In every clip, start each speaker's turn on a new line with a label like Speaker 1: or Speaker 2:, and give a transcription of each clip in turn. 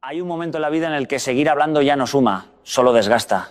Speaker 1: Hay un momento en la vida en el que seguir hablando ya no suma, solo desgasta.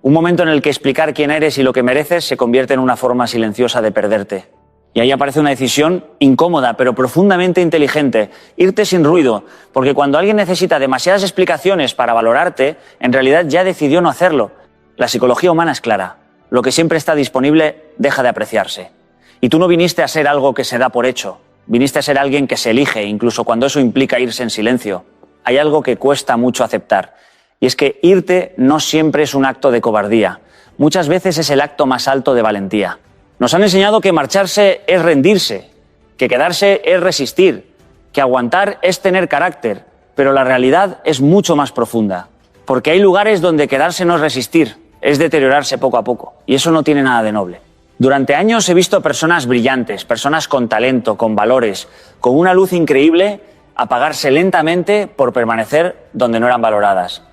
Speaker 1: Un momento en el que explicar quién eres y lo que mereces se convierte en una forma silenciosa de perderte. Y ahí aparece una decisión incómoda, pero profundamente inteligente: irte sin ruido, porque cuando alguien necesita demasiadas explicaciones para valorarte, en realidad ya decidió no hacerlo. La psicología humana es clara: lo que siempre está disponible deja de apreciarse. Y tú no viniste a ser algo que se da por hecho, viniste a ser alguien que se elige, incluso cuando eso implica irse en silencio. Hay algo que cuesta mucho aceptar, y es que irte no siempre es un acto de cobardía. Muchas veces es el acto más alto de valentía. Nos han enseñado que marcharse es rendirse, que quedarse es resistir, que aguantar es tener carácter, pero la realidad es mucho más profunda. Porque hay lugares donde quedarse no es resistir, es deteriorarse poco a poco, y eso no tiene nada de noble. Durante años he visto personas brillantes, personas con talento, con valores, con una luz increíble, apagarse lentamente por permanecer donde no eran valoradas.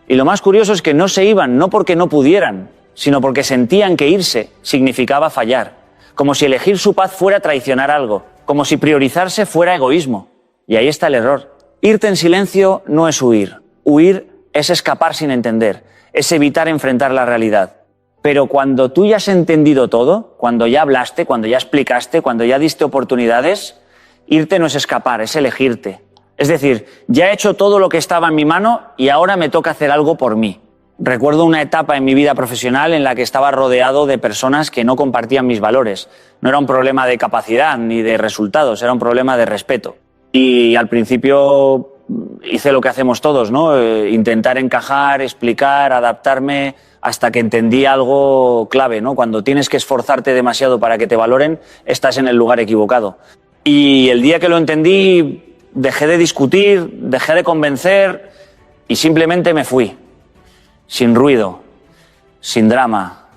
Speaker 1: Y lo más curioso es que no se iban, no porque no pudieran, sino porque sentían que irse significaba fallar, como si elegir su paz fuera traicionar algo, como si priorizarse fuera egoísmo. Y ahí está el error. Irte en silencio no es huir. Huir es escapar sin entender, es evitar enfrentar la realidad. Pero cuando tú ya has entendido todo, cuando ya hablaste, cuando ya explicaste, cuando ya diste oportunidades, irte no es escapar, es elegirte. Es decir, ya he hecho todo lo que estaba en mi mano y ahora me toca hacer algo por mí. Recuerdo una etapa en mi vida profesional en la que estaba rodeado de personas que no compartían mis valores. No era un problema de capacidad ni de resultados, era un problema de respeto. Y al principio hice lo que hacemos todos, ¿no? Intentar encajar, explicar, adaptarme, hasta que entendí algo clave, ¿no? Cuando tienes que esforzarte demasiado para que te valoren, estás en el lugar equivocado. Y el día que lo entendí, dejé de discutir, dejé de convencer y simplemente me fui. Sin ruido, sin drama,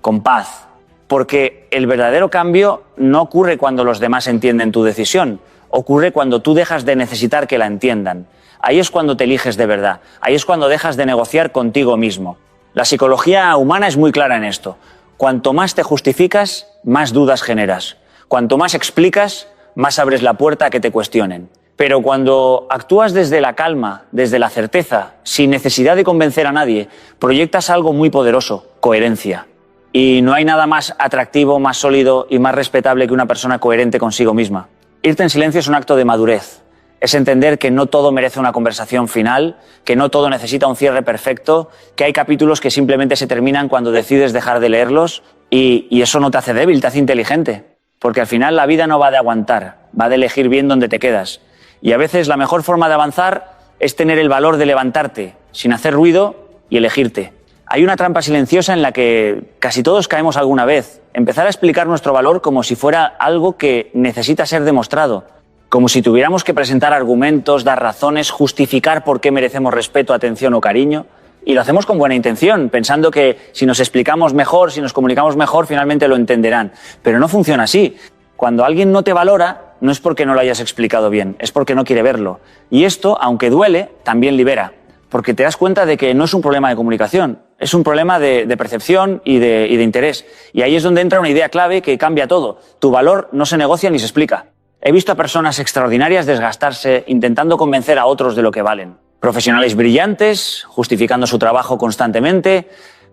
Speaker 1: con paz. Porque el verdadero cambio no ocurre cuando los demás entienden tu decisión, ocurre cuando tú dejas de necesitar que la entiendan. Ahí es cuando te eliges de verdad, ahí es cuando dejas de negociar contigo mismo. La psicología humana es muy clara en esto. Cuanto más te justificas, más dudas generas. Cuanto más explicas, más abres la puerta a que te cuestionen. Pero cuando actúas desde la calma, desde la certeza, sin necesidad de convencer a nadie, proyectas algo muy poderoso: coherencia. Y no hay nada más atractivo, más sólido y más respetable que una persona coherente consigo misma. Irte en silencio es un acto de madurez. Es entender que no todo merece una conversación final, que no todo necesita un cierre perfecto, que hay capítulos que simplemente se terminan cuando decides dejar de leerlos, y eso no te hace débil, te hace inteligente. Porque al final la vida no va de aguantar, va de elegir bien dónde te quedas. Y a veces la mejor forma de avanzar es tener el valor de levantarte, sin hacer ruido, y elegirte. Hay una trampa silenciosa en la que casi todos caemos alguna vez: empezar a explicar nuestro valor como si fuera algo que necesita ser demostrado, como si tuviéramos que presentar argumentos, dar razones, justificar por qué merecemos respeto, atención o cariño. Y lo hacemos con buena intención, pensando que si nos explicamos mejor, si nos comunicamos mejor, finalmente lo entenderán. Pero no funciona así. Cuando alguien no te valora, no es porque no lo hayas explicado bien, es porque no quiere verlo. Y esto, aunque duele, también libera, porque te das cuenta de que no es un problema de comunicación, es un problema de percepción y de interés. Y ahí es donde entra una idea clave que cambia todo. Tu valor no se negocia ni se explica. He visto a personas extraordinarias desgastarse intentando convencer a otros de lo que valen. Profesionales brillantes, justificando su trabajo constantemente,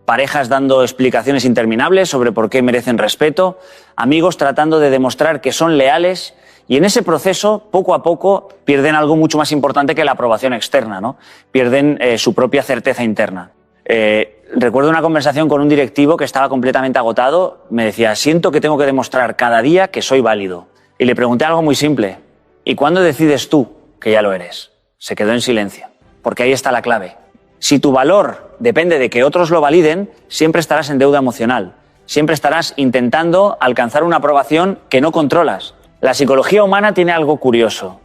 Speaker 1: parejas dando explicaciones interminables sobre por qué merecen respeto, amigos tratando de demostrar que son leales, y en ese proceso, poco a poco, pierden algo mucho más importante que la aprobación externa, ¿no? Pierden su propia certeza interna. Recuerdo una conversación con un directivo que estaba completamente agotado. Me decía: siento que tengo que demostrar cada día que soy válido. Y le pregunté algo muy simple: ¿y cuándo decides tú que ya lo eres? Se quedó en silencio, porque ahí está la clave. Si tu valor depende de que otros lo validen, siempre estarás en deuda emocional. Siempre estarás intentando alcanzar una aprobación que no controlas. La psicología humana tiene algo curioso.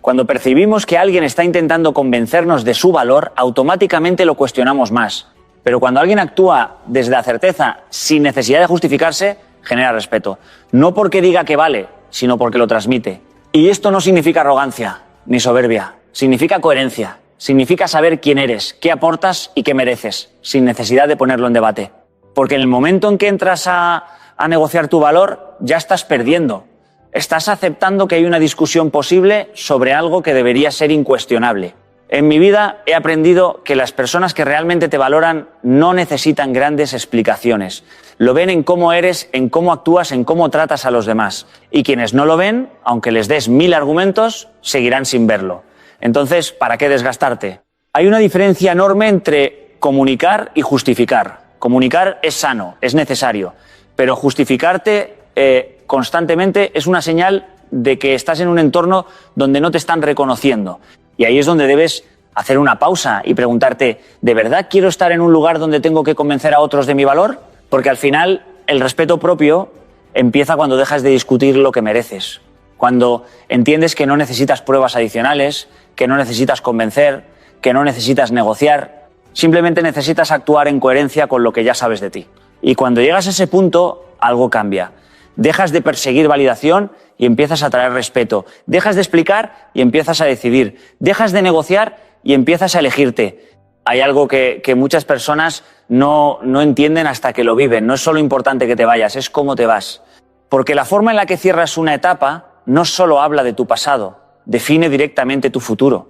Speaker 1: Cuando percibimos que alguien está intentando convencernos de su valor, automáticamente lo cuestionamos más. Pero cuando alguien actúa desde la certeza, sin necesidad de justificarse, genera respeto. No porque diga que vale, sino porque lo transmite. Y esto no significa arrogancia ni soberbia, significa coherencia. Significa saber quién eres, qué aportas y qué mereces, sin necesidad de ponerlo en debate. Porque en el momento en que entras a negociar tu valor, ya estás perdiendo. Estás aceptando que hay una discusión posible sobre algo que debería ser incuestionable. En mi vida he aprendido que las personas que realmente te valoran no necesitan grandes explicaciones. Lo ven en cómo eres, en cómo actúas, en cómo tratas a los demás. Y quienes no lo ven, aunque les des 1000 argumentos, seguirán sin verlo. Entonces, ¿para qué desgastarte? Hay una diferencia enorme entre comunicar y justificar. Comunicar es sano, es necesario, pero justificarte constantemente es una señal de que estás en un entorno donde no te están reconociendo. Y ahí es donde debes hacer una pausa y preguntarte, ¿de verdad quiero estar en un lugar donde tengo que convencer a otros de mi valor? Porque al final el respeto propio empieza cuando dejas de discutir lo que mereces, cuando entiendes que no necesitas pruebas adicionales, que no necesitas convencer, que no necesitas negociar, simplemente necesitas actuar en coherencia con lo que ya sabes de ti. Y cuando llegas a ese punto, algo cambia. Dejas de perseguir validación y empiezas a traer respeto. Dejas de explicar y empiezas a decidir. Dejas de negociar y empiezas a elegirte. Hay algo que muchas personas no entienden hasta que lo viven. No es solo importante que te vayas, es cómo te vas. Porque la forma en la que cierras una etapa no solo habla de tu pasado, define directamente tu futuro.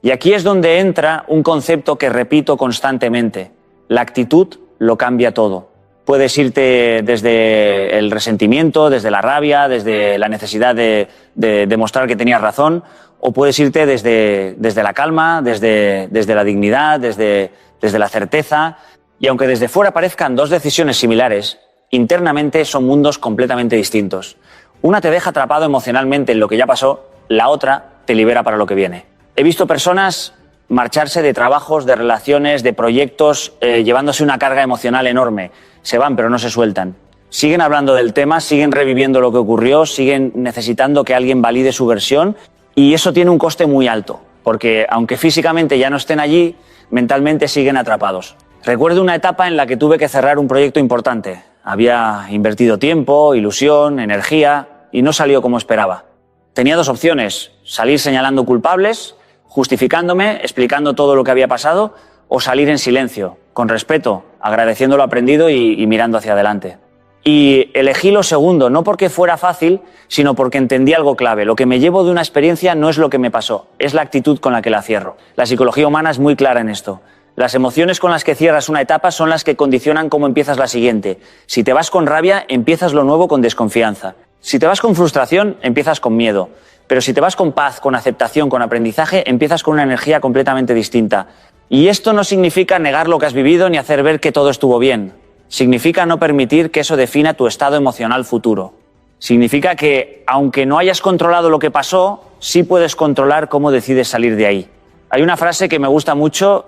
Speaker 1: Y aquí es donde entra un concepto que repito constantemente. La actitud lo cambia todo. Puedes irte desde el resentimiento, desde la rabia, desde la necesidad de demostrar que tenías razón, o puedes irte desde la calma, desde la dignidad, desde la certeza. Y aunque desde fuera parezcan dos decisiones similares, internamente son mundos completamente distintos. Una te deja atrapado emocionalmente en lo que ya pasó, la otra te libera para lo que viene. He visto personas marcharse de trabajos, de relaciones, de proyectos, llevándose una carga emocional enorme. Se van, pero no se sueltan. Siguen hablando del tema, siguen reviviendo lo que ocurrió, siguen necesitando que alguien valide su versión, y eso tiene un coste muy alto, porque aunque físicamente ya no estén allí, mentalmente siguen atrapados. Recuerdo una etapa en la que tuve que cerrar un proyecto importante. Había invertido tiempo, ilusión, energía, y no salió como esperaba. Tenía dos opciones: salir señalando culpables, justificándome, explicando todo lo que había pasado, o salir en silencio, con respeto, agradeciendo lo aprendido y mirando hacia adelante. Y elegí lo segundo, no porque fuera fácil, sino porque entendí algo clave. Lo que me llevo de una experiencia no es lo que me pasó, es la actitud con la que la cierro. La psicología humana es muy clara en esto. Las emociones con las que cierras una etapa son las que condicionan cómo empiezas la siguiente. Si te vas con rabia, empiezas lo nuevo con desconfianza. Si te vas con frustración, empiezas con miedo. Pero si te vas con paz, con aceptación, con aprendizaje, empiezas con una energía completamente distinta. Y esto no significa negar lo que has vivido ni hacer ver que todo estuvo bien. Significa no permitir que eso defina tu estado emocional futuro. Significa que, aunque no hayas controlado lo que pasó, sí puedes controlar cómo decides salir de ahí. Hay una frase que me gusta mucho: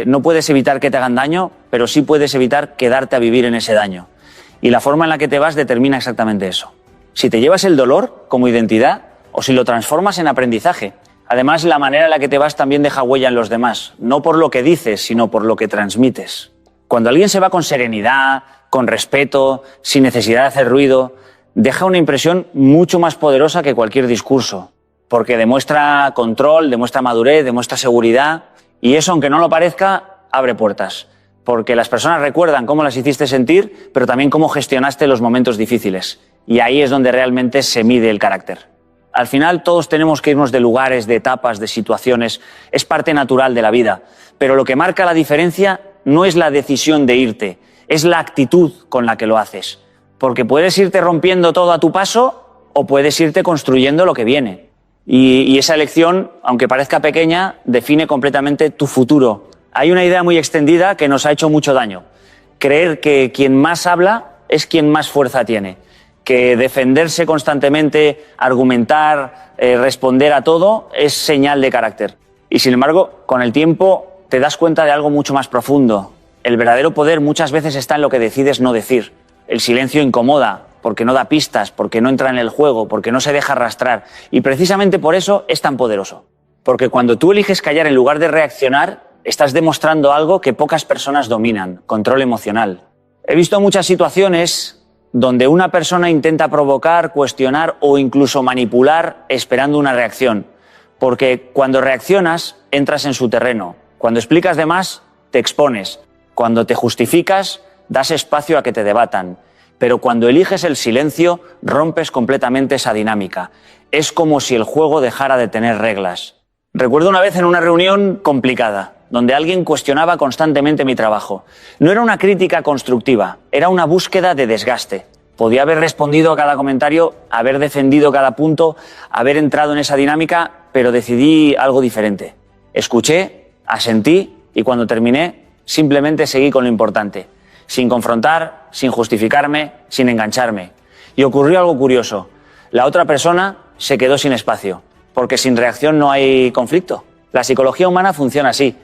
Speaker 1: no puedes evitar que te hagan daño, pero sí puedes evitar quedarte a vivir en ese daño. Y la forma en la que te vas determina exactamente eso. Si te llevas el dolor como identidad o si lo transformas en aprendizaje. Además, la manera en la que te vas también deja huella en los demás, no por lo que dices, sino por lo que transmites. Cuando alguien se va con serenidad, con respeto, sin necesidad de hacer ruido, deja una impresión mucho más poderosa que cualquier discurso, porque demuestra control, demuestra madurez, demuestra seguridad, y eso, aunque no lo parezca, abre puertas, porque las personas recuerdan cómo las hiciste sentir, pero también cómo gestionaste los momentos difíciles, y ahí es donde realmente se mide el carácter. Al final todos tenemos que irnos de lugares, de etapas, de situaciones. Es parte natural de la vida. Pero lo que marca la diferencia no es la decisión de irte, es la actitud con la que lo haces. Porque puedes irte rompiendo todo a tu paso o puedes irte construyendo lo que viene. Y esa elección, aunque parezca pequeña, define completamente tu futuro. Hay una idea muy extendida que nos ha hecho mucho daño. Creer que quien más habla es quien más fuerza tiene. Que defenderse constantemente, argumentar, responder a todo, es señal de carácter. Y sin embargo, con el tiempo te das cuenta de algo mucho más profundo. El verdadero poder muchas veces está en lo que decides no decir. El silencio incomoda, porque no da pistas, porque no entra en el juego, porque no se deja arrastrar. Y precisamente por eso es tan poderoso. Porque cuando tú eliges callar en lugar de reaccionar, estás demostrando algo que pocas personas dominan: control emocional. He visto muchas situaciones donde una persona intenta provocar, cuestionar o incluso manipular esperando una reacción. Porque cuando reaccionas, entras en su terreno. Cuando explicas de más, te expones. Cuando te justificas, das espacio a que te debatan. Pero cuando eliges el silencio, rompes completamente esa dinámica. Es como si el juego dejara de tener reglas. Recuerdo una vez en una reunión complicada, donde alguien cuestionaba constantemente mi trabajo. No era una crítica constructiva, era una búsqueda de desgaste. Podía haber respondido a cada comentario, haber defendido cada punto, haber entrado en esa dinámica, pero decidí algo diferente. Escuché, asentí y cuando terminé, simplemente seguí con lo importante. Sin confrontar, sin justificarme, sin engancharme. Y ocurrió algo curioso. La otra persona se quedó sin espacio, porque sin reacción no hay conflicto. La psicología humana funciona así.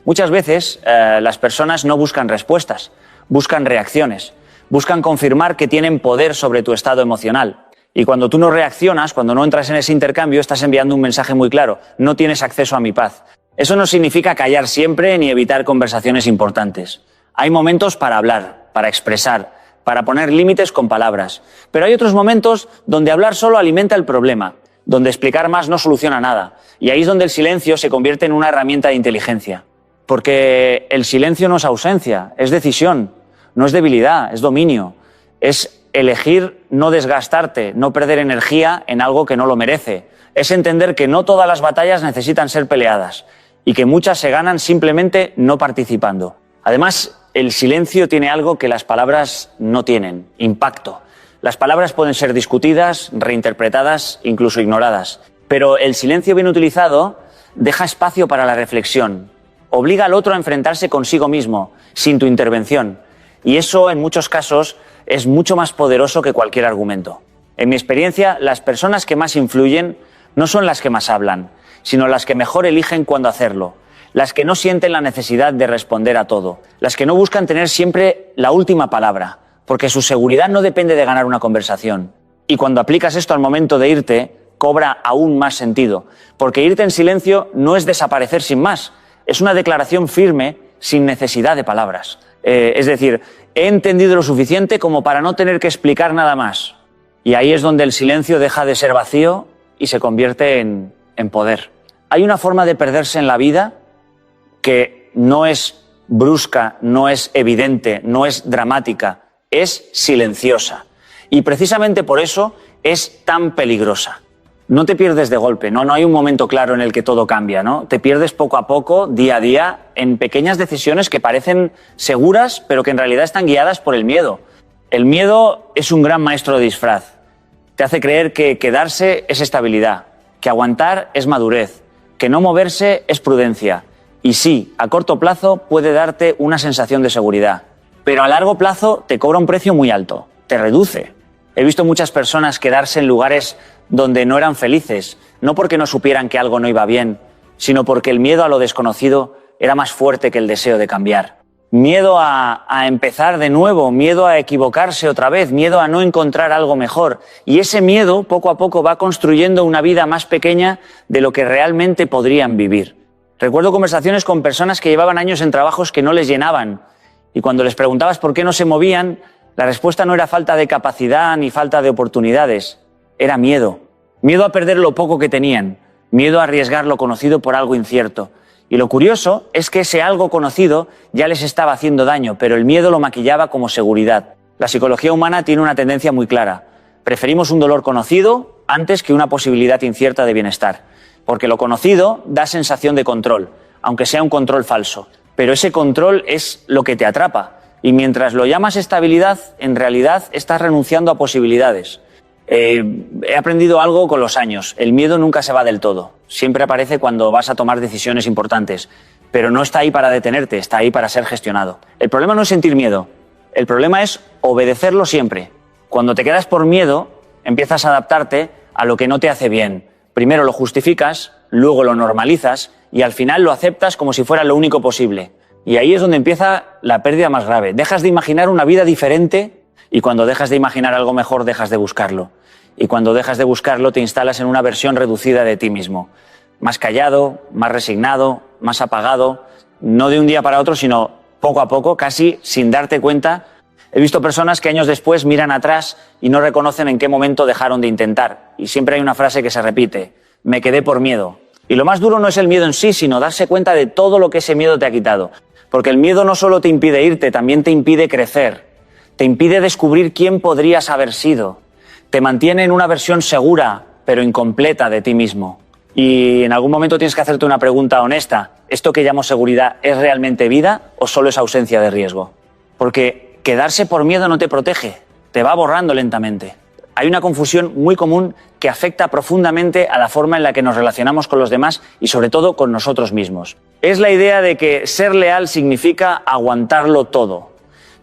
Speaker 1: Muchas veces las personas no buscan respuestas, buscan reacciones, buscan confirmar que tienen poder sobre tu estado emocional. Y cuando tú no reaccionas, cuando no entras en ese intercambio, estás enviando un mensaje muy claro: no tienes acceso a mi paz. Eso no significa callar siempre ni evitar conversaciones importantes. Hay momentos para hablar, para expresar, para poner límites con palabras. Pero hay otros momentos donde hablar solo alimenta el problema, donde explicar más no soluciona nada. Y ahí es donde el silencio se convierte en una herramienta de inteligencia. Porque el silencio no es ausencia, es decisión, no es debilidad, es dominio. Es elegir no desgastarte, no perder energía en algo que no lo merece. Es entender que no todas las batallas necesitan ser peleadas y que muchas se ganan simplemente no participando. Además, el silencio tiene algo que las palabras no tienen: impacto. Las palabras pueden ser discutidas, reinterpretadas, incluso ignoradas. Pero el silencio bien utilizado deja espacio para la reflexión. Obliga al otro a enfrentarse consigo mismo, sin tu intervención. Y eso, en muchos casos, es mucho más poderoso que cualquier argumento. En mi experiencia, las personas que más influyen no son las que más hablan, sino las que mejor eligen cuándo hacerlo. Las que no sienten la necesidad de responder a todo. Las que no buscan tener siempre la última palabra, porque su seguridad no depende de ganar una conversación. Y cuando aplicas esto al momento de irte, cobra aún más sentido, porque irte en silencio no es desaparecer sin más. Es una declaración firme, sin necesidad de palabras. Es decir, he entendido lo suficiente como para no tener que explicar nada más. Y ahí es donde el silencio deja de ser vacío y se convierte en poder. Hay una forma de perderse en la vida que no es brusca, no es evidente, no es dramática, es silenciosa. Y precisamente por eso es tan peligrosa. No te pierdes de golpe, no hay un momento claro en el que todo cambia, ¿no? Te pierdes poco a poco, día a día, en pequeñas decisiones que parecen seguras, pero que en realidad están guiadas por el miedo. El miedo es un gran maestro de disfraz. Te hace creer que quedarse es estabilidad, que aguantar es madurez, que no moverse es prudencia. Y sí, a corto plazo puede darte una sensación de seguridad, pero a largo plazo te cobra un precio muy alto, te reduce. He visto muchas personas quedarse en lugares donde no eran felices, no porque no supieran que algo no iba bien, sino porque el miedo a lo desconocido era más fuerte que el deseo de cambiar. Miedo a empezar de nuevo, miedo a equivocarse otra vez, miedo a no encontrar algo mejor. Y ese miedo poco a poco va construyendo una vida más pequeña de lo que realmente podrían vivir. Recuerdo conversaciones con personas que llevaban años en trabajos que no les llenaban, y cuando les preguntabas por qué no se movían, la respuesta no era falta de capacidad ni falta de oportunidades, era miedo. Miedo a perder lo poco que tenían, miedo a arriesgar lo conocido por algo incierto. Y lo curioso es que ese algo conocido ya les estaba haciendo daño, pero el miedo lo maquillaba como seguridad. La psicología humana tiene una tendencia muy clara: preferimos un dolor conocido antes que una posibilidad incierta de bienestar. Porque lo conocido da sensación de control, aunque sea un control falso. Pero ese control es lo que te atrapa. Y mientras lo llamas estabilidad, en realidad estás renunciando a posibilidades. He aprendido algo con los años. El miedo nunca se va del todo. Siempre aparece cuando vas a tomar decisiones importantes. Pero no está ahí para detenerte, está ahí para ser gestionado. El problema no es sentir miedo. El problema es obedecerlo siempre. Cuando te quedas por miedo, empiezas a adaptarte a lo que no te hace bien. Primero lo justificas, luego lo normalizas y al final lo aceptas como si fuera lo único posible. Y ahí es donde empieza la pérdida más grave. Dejas de imaginar una vida diferente y cuando dejas de imaginar algo mejor, dejas de buscarlo. Y cuando dejas de buscarlo, te instalas en una versión reducida de ti mismo. Más callado, más resignado, más apagado. No de un día para otro, sino poco a poco, casi sin darte cuenta. He visto personas que años después miran atrás y no reconocen en qué momento dejaron de intentar. Y siempre hay una frase que se repite: me quedé por miedo. Y lo más duro no es el miedo en sí, sino darse cuenta de todo lo que ese miedo te ha quitado. Porque el miedo no solo te impide irte, también te impide crecer. Te impide descubrir quién podrías haber sido. Te mantiene en una versión segura, pero incompleta de ti mismo. Y en algún momento tienes que hacerte una pregunta honesta. ¿Esto que llamo seguridad es realmente vida o solo es ausencia de riesgo? Porque quedarse por miedo no te protege, te va borrando lentamente. Hay una confusión muy común que afecta profundamente a la forma en la que nos relacionamos con los demás y sobre todo con nosotros mismos. Es la idea de que ser leal significa aguantarlo todo,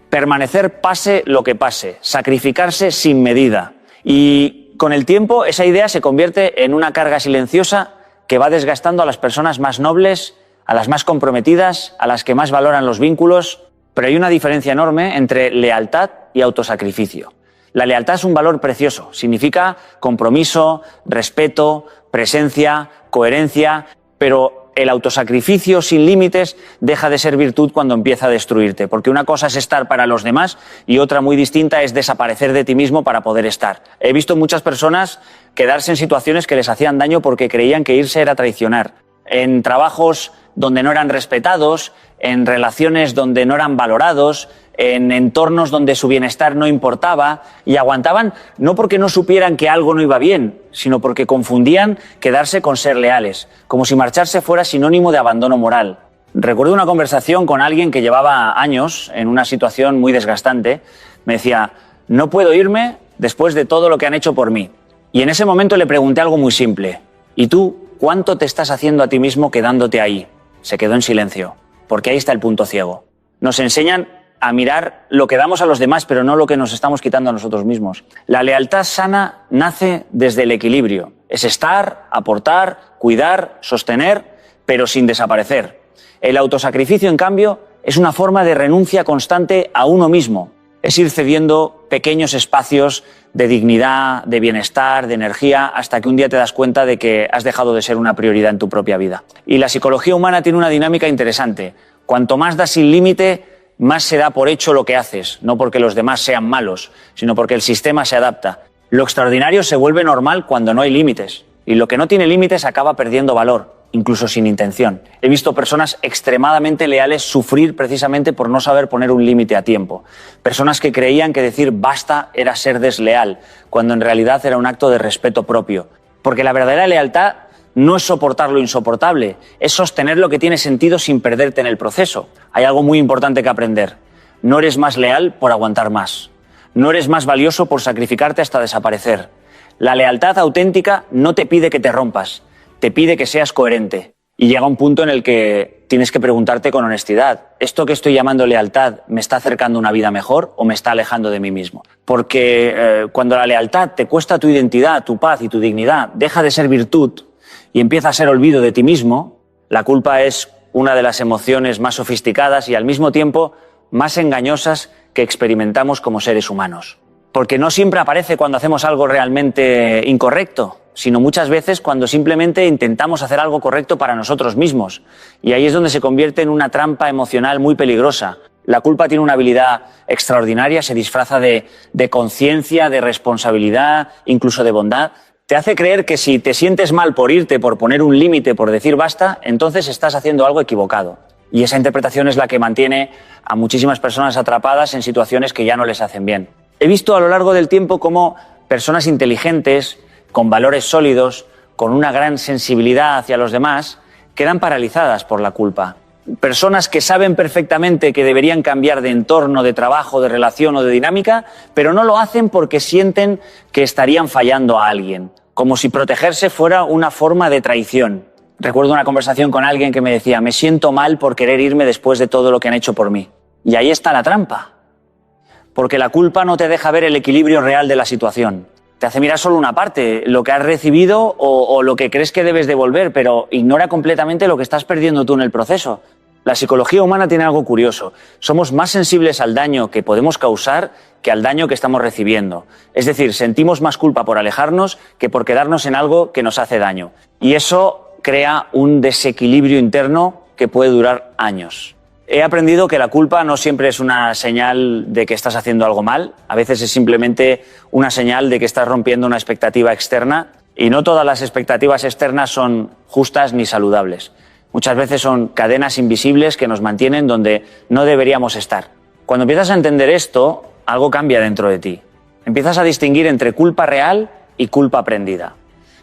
Speaker 1: permanecer pase lo que pase, sacrificarse sin medida. Y con el tiempo esa idea se convierte en una carga silenciosa que va desgastando a las personas más nobles, a las más comprometidas, a las que más valoran los vínculos. Pero hay una diferencia enorme entre lealtad y autosacrificio. La lealtad es un valor precioso, significa compromiso, respeto, presencia, coherencia, pero el autosacrificio sin límites deja de ser virtud cuando empieza a destruirte, porque una cosa es estar para los demás y otra muy distinta es desaparecer de ti mismo para poder estar. He visto muchas personas quedarse en situaciones que les hacían daño porque creían que irse era traicionar, en trabajos donde no eran respetados, en relaciones donde no eran valorados, en entornos donde su bienestar no importaba, y aguantaban no porque no supieran que algo no iba bien, sino porque confundían quedarse con ser leales, como si marcharse fuera sinónimo de abandono moral. Recuerdo una conversación con alguien que llevaba años en una situación muy desgastante. Me decía, no puedo irme después de todo lo que han hecho por mí. Y en ese momento le pregunté algo muy simple. ¿Y tú cuánto te estás haciendo a ti mismo quedándote ahí? Se quedó en silencio, porque ahí está el punto ciego. Nos enseñan a mirar lo que damos a los demás, pero no lo que nos estamos quitando a nosotros mismos. La lealtad sana nace desde el equilibrio. Es estar, aportar, cuidar, sostener, pero sin desaparecer. El autosacrificio, en cambio, es una forma de renuncia constante a uno mismo. Es ir cediendo pequeños espacios de dignidad, de bienestar, de energía, hasta que un día te das cuenta de que has dejado de ser una prioridad en tu propia vida. Y la psicología humana tiene una dinámica interesante. Cuanto más das sin límite, más se da por hecho lo que haces, no porque los demás sean malos, sino porque el sistema se adapta. Lo extraordinario se vuelve normal cuando no hay límites, y lo que no tiene límites acaba perdiendo valor, incluso sin intención. He visto personas extremadamente leales sufrir precisamente por no saber poner un límite a tiempo. Personas que creían que decir basta era ser desleal, cuando en realidad era un acto de respeto propio. Porque la verdadera lealtad no es soportar lo insoportable, es sostener lo que tiene sentido sin perderte en el proceso. Hay algo muy importante que aprender. No eres más leal por aguantar más. No eres más valioso por sacrificarte hasta desaparecer. La lealtad auténtica no te pide que te rompas, te pide que seas coherente. Y llega un punto en el que tienes que preguntarte con honestidad, ¿esto que estoy llamando lealtad me está acercando a una vida mejor o me está alejando de mí mismo? Porque cuando la lealtad te cuesta tu identidad, tu paz y tu dignidad, deja de ser virtud y empieza a ser olvido de ti mismo, la culpa es una de las emociones más sofisticadas y al mismo tiempo más engañosas que experimentamos como seres humanos. Porque no siempre aparece cuando hacemos algo realmente incorrecto, sino muchas veces cuando simplemente intentamos hacer algo correcto para nosotros mismos. Y ahí es donde se convierte en una trampa emocional muy peligrosa. La culpa tiene una habilidad extraordinaria, se disfraza de conciencia, de responsabilidad, incluso de bondad. Te hace creer que si te sientes mal por irte, por poner un límite, por decir basta, entonces estás haciendo algo equivocado. Y esa interpretación es la que mantiene a muchísimas personas atrapadas en situaciones que ya no les hacen bien. He visto a lo largo del tiempo cómo personas inteligentes, con valores sólidos, con una gran sensibilidad hacia los demás, quedan paralizadas por la culpa. Personas que saben perfectamente que deberían cambiar de entorno, de trabajo, de relación o de dinámica, pero no lo hacen porque sienten que estarían fallando a alguien, como si protegerse fuera una forma de traición. Recuerdo una conversación con alguien que me decía, me siento mal por querer irme después de todo lo que han hecho por mí. Y ahí está la trampa. Porque la culpa no te deja ver el equilibrio real de la situación. Te hace mirar solo una parte, lo que has recibido o lo que crees que debes devolver, pero ignora completamente lo que estás perdiendo tú en el proceso. La psicología humana tiene algo curioso. Somos más sensibles al daño que podemos causar que al daño que estamos recibiendo. Es decir, sentimos más culpa por alejarnos que por quedarnos en algo que nos hace daño. Y eso crea un desequilibrio interno que puede durar años. He aprendido que la culpa no siempre es una señal de que estás haciendo algo mal. A veces es simplemente una señal de que estás rompiendo una expectativa externa. Y no todas las expectativas externas son justas ni saludables. Muchas veces son cadenas invisibles que nos mantienen donde no deberíamos estar. Cuando empiezas a entender esto, algo cambia dentro de ti. Empiezas a distinguir entre culpa real y culpa aprendida.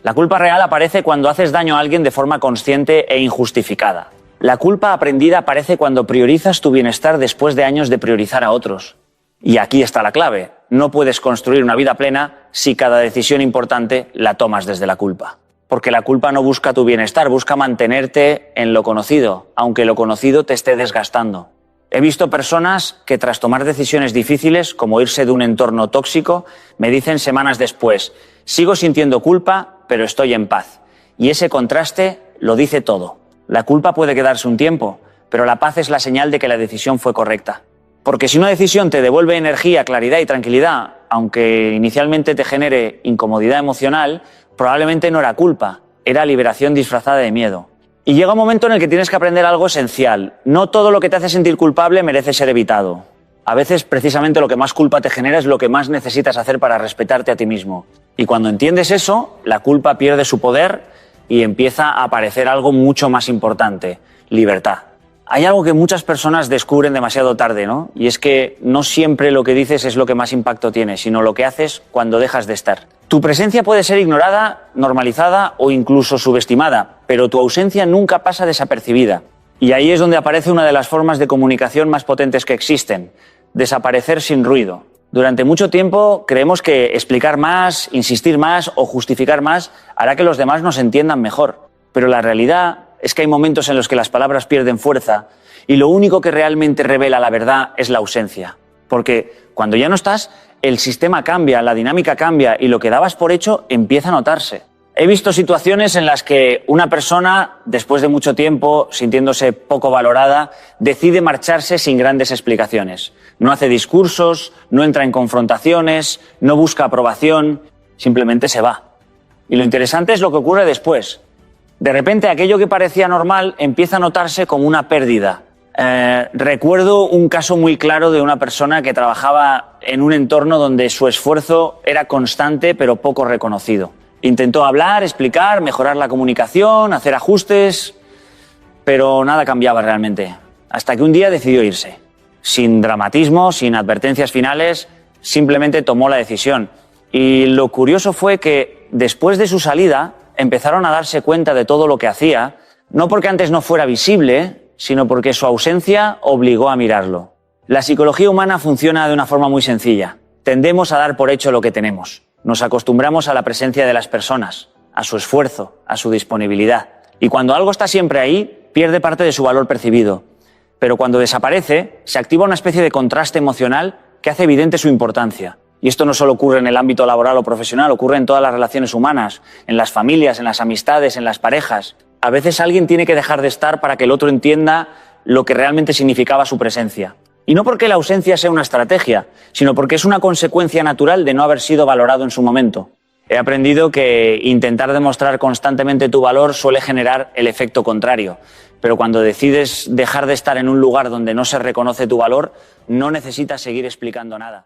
Speaker 1: La culpa real aparece cuando haces daño a alguien de forma consciente e injustificada. La culpa aprendida aparece cuando priorizas tu bienestar después de años de priorizar a otros. Y aquí está la clave. No puedes construir una vida plena si cada decisión importante la tomas desde la culpa. Porque la culpa no busca tu bienestar, busca mantenerte en lo conocido, aunque lo conocido te esté desgastando. He visto personas que tras tomar decisiones difíciles, como irse de un entorno tóxico, me dicen semanas después, sigo sintiendo culpa, pero estoy en paz. Y ese contraste lo dice todo. La culpa puede quedarse un tiempo, pero la paz es la señal de que la decisión fue correcta. Porque si una decisión te devuelve energía, claridad y tranquilidad, aunque inicialmente te genere incomodidad emocional, probablemente no era culpa, era liberación disfrazada de miedo. Y llega un momento en el que tienes que aprender algo esencial. No todo lo que te hace sentir culpable merece ser evitado. A veces, precisamente, lo que más culpa te genera es lo que más necesitas hacer para respetarte a ti mismo. Y cuando entiendes eso, la culpa pierde su poder y empieza a aparecer algo mucho más importante: libertad. Hay algo que muchas personas descubren demasiado tarde, ¿no? Y es que no siempre lo que dices es lo que más impacto tiene, sino lo que haces cuando dejas de estar. Tu presencia puede ser ignorada, normalizada o incluso subestimada, pero tu ausencia nunca pasa desapercibida. Y ahí es donde aparece una de las formas de comunicación más potentes que existen: desaparecer sin ruido. Durante mucho tiempo creemos que explicar más, insistir más o justificar más hará que los demás nos entiendan mejor. Pero la realidad es que hay momentos en los que las palabras pierden fuerza y lo único que realmente revela la verdad es la ausencia. Porque cuando ya no estás, el sistema cambia, la dinámica cambia y lo que dabas por hecho empieza a notarse. He visto situaciones en las que una persona, después de mucho tiempo, sintiéndose poco valorada, decide marcharse sin grandes explicaciones. No hace discursos, no entra en confrontaciones, no busca aprobación, simplemente se va. Y lo interesante es lo que ocurre después. De repente aquello que parecía normal empieza a notarse como una pérdida. Recuerdo un caso muy claro de una persona que trabajaba en un entorno donde su esfuerzo era constante pero poco reconocido. Intentó hablar, explicar, mejorar la comunicación, hacer ajustes, pero nada cambiaba realmente. Hasta que un día decidió irse. Sin dramatismo, sin advertencias finales, simplemente tomó la decisión. Y lo curioso fue que después de su salida empezaron a darse cuenta de todo lo que hacía, no porque antes no fuera visible, sino porque su ausencia obligó a mirarlo. La psicología humana funciona de una forma muy sencilla. Tendemos a dar por hecho lo que tenemos. Nos acostumbramos a la presencia de las personas, a su esfuerzo, a su disponibilidad. Y cuando algo está siempre ahí, pierde parte de su valor percibido. Pero cuando desaparece, se activa una especie de contraste emocional que hace evidente su importancia. Y esto no solo ocurre en el ámbito laboral o profesional, ocurre en todas las relaciones humanas, en las familias, en las amistades, en las parejas. A veces alguien tiene que dejar de estar para que el otro entienda lo que realmente significaba su presencia. Y no porque la ausencia sea una estrategia, sino porque es una consecuencia natural de no haber sido valorado en su momento. He aprendido que intentar demostrar constantemente tu valor suele generar el efecto contrario. Pero cuando decides dejar de estar en un lugar donde no se reconoce tu valor, no necesitas seguir explicando nada.